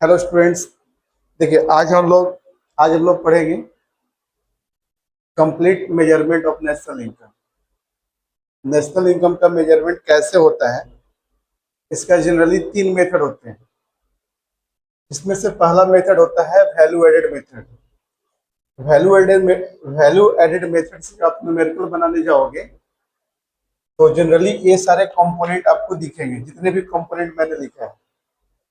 Hello students. देखिए आज हम लोग पढ़ेंगे complete measurement of national income. National income का मेजरमेंट कैसे होता है, इसका जनरली 3 मेथड होते हैं। इसमें से पहला मेथड होता है value added method. Value added method से आप न्यूमेरिकल बनाने जाओगे तो जनरली ये सारे कंपोनेंट आपको दिखेंगे। जितने भी कंपोनेंट मैंने लिखा है,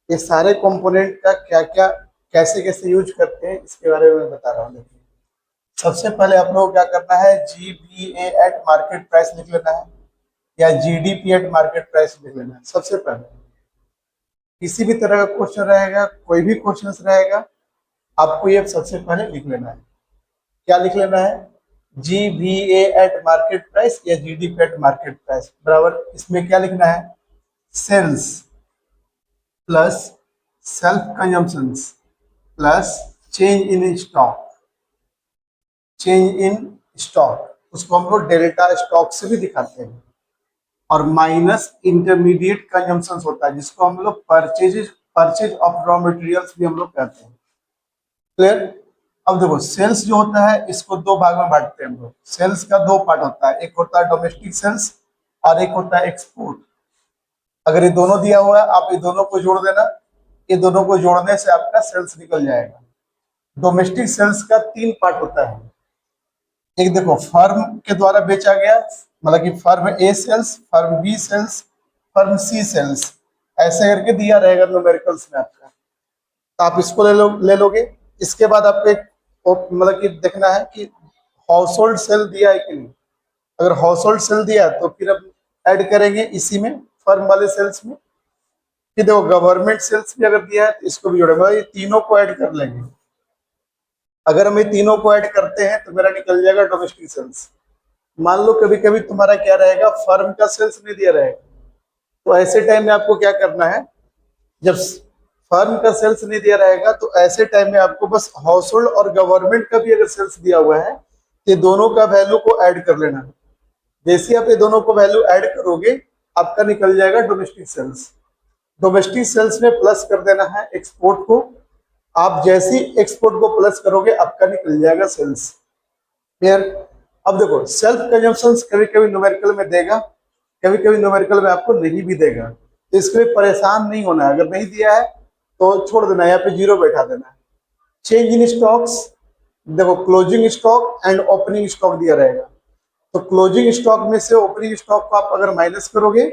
ये सारे कंपोनेंट का क्या क्या कैसे कैसे यूज करते हैं इसके बारे में मैं बता रहा हूँ। देखिए, सबसे पहले आप लोगों को क्या करना है, GVA एट मार्केट प्राइस लिख लेना है या GDP एट मार्केट प्राइस लिख लेना है। सबसे पहले किसी भी तरह का क्वेश्चन रहेगा, कोई भी क्वेश्चन रहेगा, आपको ये सबसे पहले लिख लेना है। क्या लिख लेना है, GVA एट मार्केट प्राइस या GDP एट मार्केट प्राइस बराबर इसमें क्या लिखना है, sales plus self consumptions plus change in stock. Change in stock उसको हम लोग डेल्टा स्टॉक से भी दिखाते हैं, और माइनस इंटरमीडिएट कंजम्पशन होता है जिसको हम लोग परचेज ऑफ रॉ मटेरियल्स भी हम लोग कहते हैं। क्लियर। अब देखो, सेल्स जो होता है इसको दो भाग में बांटते हैं हम लोग। सेल्स का दो पार्ट होता है, एक होता है डोमेस्टिक सेल्स और एक होता है एक्सपोर्ट। अगर ये दोनों दिया हुआ है, आप ये दोनों को जोड़ देना, ये दोनों को जोड़ने से आपका सेल्स निकल जाएगा। डोमेस्टिक सेल्स का 3 पार्ट होता है। एक देखो, फर्म के द्वारा बेचा गया, मतलब कि firm A sales, firm B sales, firm C sales, ऐसे करके दिया रहेगा न्यूमेरिकल्स में आपका। तो आप इसको ले लोगे। इसके बाद आपको एक मतलब कि देखना है कि हाउस होल्ड सेल दिया है कि नहीं। अगर हाउस होल्ड सेल दिया है तो फिर अब ऐड करेंगे इसी में, फर्म वाले सेल्स में। फिर देखो, गवर्नमेंट सेल्स भी अगर दिया है तो इसको भी जोड़ेंगे, ये तीनों को ऐड कर लेंगे। अगर हम ये तीनों को ऐड करते हैं तो मेरा निकल जाएगा डोमेस्टिक सेल्स। मान लो कभी कभी तुम्हारा क्या रहेगा, फर्म का सेल्स नहीं दिया रहेगा, तो ऐसे टाइम में आपको क्या करना है, जब फर्म का सेल्स नहीं दिया रहेगा तो ऐसे टाइम में आपको बस हाउस होल्ड और गवर्नमेंट का भी अगर सेल्स दिया हुआ है तो दोनों का वैल्यू को ऐड कर लेना है। जैसे आप ये दोनों को वैल्यू ऐड करोगे, आपका निकल जाएगा डोमेस्टिक सेल्स। डोमेस्टिक सेल्स में प्लस कर देना है एक्सपोर्ट को। आप जैसे ही एक्सपोर्ट को प्लस करोगे, आपका निकल जाएगा सेल्स। क्लियर। अब देखो, सेल्फ कंजम्पशन कभी कभी न्यूमेरिकल में देगा, कभी कभी न्यूमेरिकल में आपको नहीं भी देगा, तो इसके लिए परेशान नहीं होना है। अगर नहीं दिया है तो छोड़ देना, यहाँ पे 0 बैठा देना है। चेंज इन स्टॉक्स, देखो closing stock and opening stock दिया रहेगा, तो क्लोजिंग स्टॉक में से ओपनिंग स्टॉक को आप अगर माइनस करोगे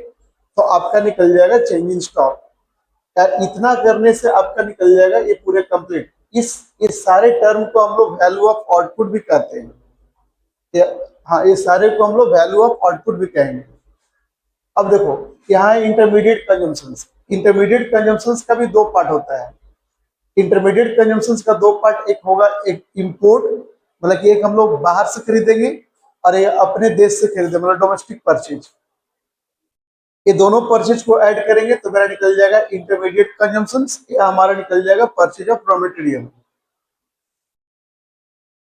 तो आपका निकल जाएगा चेंज इन स्टॉक। यार, इतना करने से आपका निकल जाएगा ये पूरे कंप्लीट। इस सारे टर्म को हम लोग वैल्यू ऑफ आउटपुट भी कहते हैं। हाँ, ये सारे को हम लोग वैल्यू ऑफ आउटपुट भी कहेंगे। अब देखो, यहाँ इंटरमीडिएट कंजम्पशंस। इंटरमीडिएट कंजम्पशंस का भी 2 पार्ट होता है। इंटरमीडिएट कंजम्पशंस का 2 पार्ट, एक होगा एक इंपोर्ट, मतलब कि एक हम लोग बाहर से खरीदेंगे और ये अपने देश से खरीदेंगे, मतलब डोमेस्टिक परचेज। ये दोनों परचेज को ऐड करेंगे तो मेरा निकल जाएगा इंटरमीडिएट कंजम्पशंस, या हमारा निकल जाएगा purchase of raw material.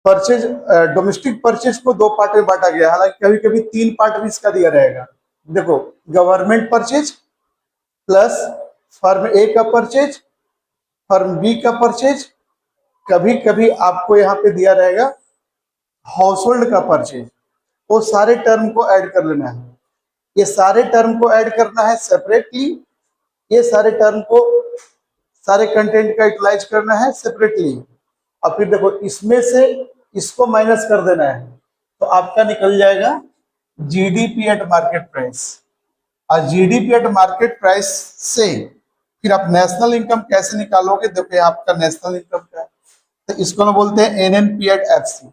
Purchase, domestic purchase को 2 पार्ट में बांटा गया, हालांकि कभी कभी 3 पार्ट भी इसका दिया रहेगा। देखो, गवर्नमेंट परचेज प्लस फर्म ए का परचेज, फर्म बी का परचेज, कभी कभी आपको यहाँ पे दिया रहेगा हाउस होल्ड का परचेज। वो सारे टर्म को ऐड कर लेना है। ये सारे टर्म को ऐड करना है सेपरेटली, ये सारे टर्म को, सारे कंटेंट का यूटिलाइज करना है सेपरेटली। और फिर देखो, इसमें से इसको माइनस कर देना है, तो आपका निकल जाएगा GDP एट मार्केट प्राइस। और GDP एट मार्केट प्राइस से फिर आप नेशनल इनकम कैसे निकालोगे। देखो, आपका नेशनल इनकम क्या है, तो इसको हम बोलते हैं NNP at FC।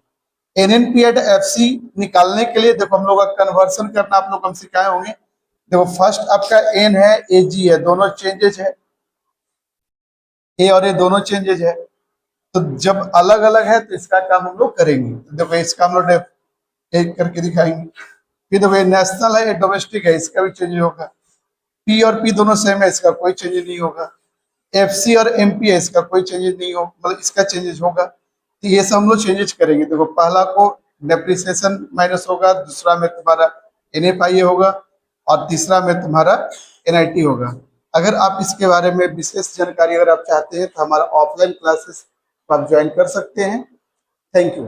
NNP at FC निकालने के लिए देखो, हम लोग का कन्वर्सन करना आप लोग हम सिखाए होंगे। देखो, फर्स्ट आपका N है, AG है, दोनों चेंजेज है, A और A दोनों चेंजेज है। तो जब अलग अलग है तो इसका काम हम लोग करेंगे। तो देखो, इसका हम लोग एक करके दिखाएंगे। फिर देखो, ये नेशनल है, ये डोमेस्टिक है, इसका भी चेंज होगा। P और P दोनों सेम है, इसका कोई चेंज नहीं होगा। FC और MP है, इसका कोई चेंजेस नहीं होगा, मतलब इसका चेंजेस होगा। तो ये सब हम लोग चेंजेस करेंगे। देखो, पहला को डेप्रिसिएशन माइनस होगा, दूसरा में तुम्हारा NFIA होगा और तीसरा में तुम्हारा NIT होगा। अगर आप इसके बारे में विशेष जानकारी अगर आप चाहते हैं तो हमारा ऑफलाइन क्लासेस आप ज्वाइन कर सकते हैं। Thank you.